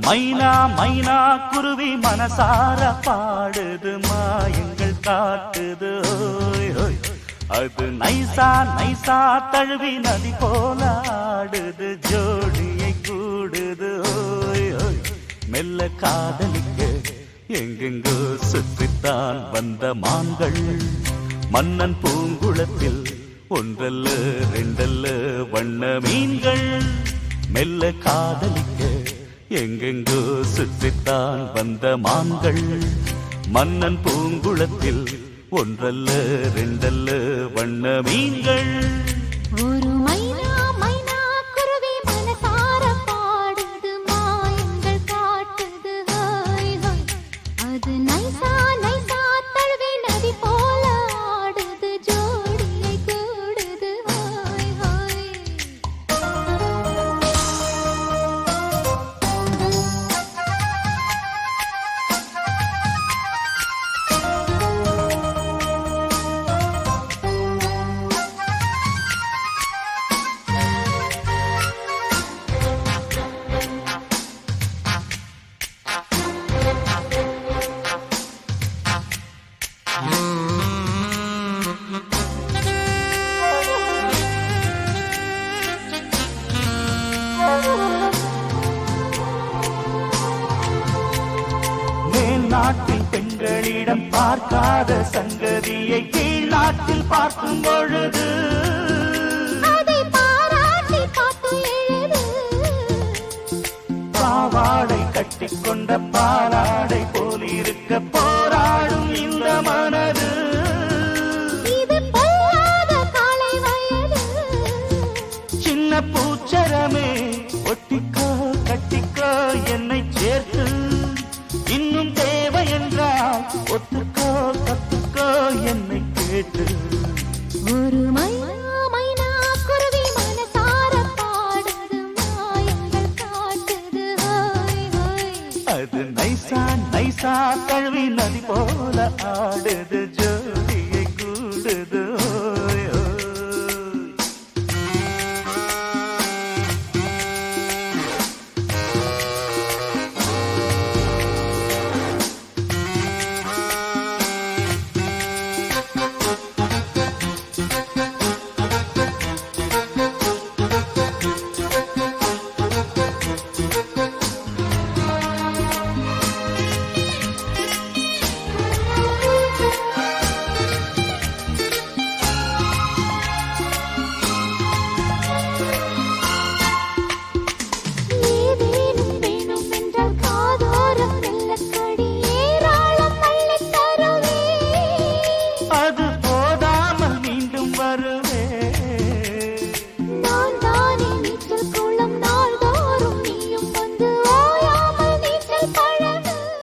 மைனா மைனா குருவி மனசார பாடுது மாயங்கள் காட்டுது ஓய் ஓய். அது நைசா நைசா தழுவி நதி போல ஆடுது ஜோடியை கூடுது ஓய் ஓய். மெல்ல காதலிக்க எங்கெங்கோ சுற்றித்தான் வந்த மான்கள் மன்னன் பூங்குளத்தில் ஒன்றல்ல ரெண்டல்ல வண்ண மீன்கள். மெல்ல காதலிக்க எங்கெங்கோ சுற்றித்தான் வந்த மான்கள் மன்னன் பூங்குளத்தில் ஒன்றல்ல ரெண்டல்ல வண்ண மீன்கள். ஒரு மைனா மைனா குருவி மனசார பாடுது மாயங்கள் காட்டுது ஹாய் ஹாய். அது நைசா நைசா தழுவி நதி போல ஆடுது ஜோடியை கூடுது ஹாய் ஹாய். நாட்டில் பெண்களிடம் பார்க்காத சங்கதியை கீழ் நாட்டில் பார்க்கும் பொழுது அதை பாராட்டி பாட்டு எழுது. பாவாடை கட்டிக்கொண்ட பாலாடை போல் இருக்க போராடும் இந்த மனது. இது பொல்லாத காலை வயது. சின்ன பூச்சரமே ஒட்டிக்கோ கட்டிக்கோ என்னை சேர்த்து இன்னும் தேவை என்றால் ஒத்துக்கோ கத்துக்கோ என்னை கேட்டு. ஒரு மைனா மைனா குருவி மனசார பாடுது மாயங்கள் காட்டுது ஹாய் ஹாய். அது நைசா நைசா தழுவி நதி போல ஆடுது ஜோடியை கூடுது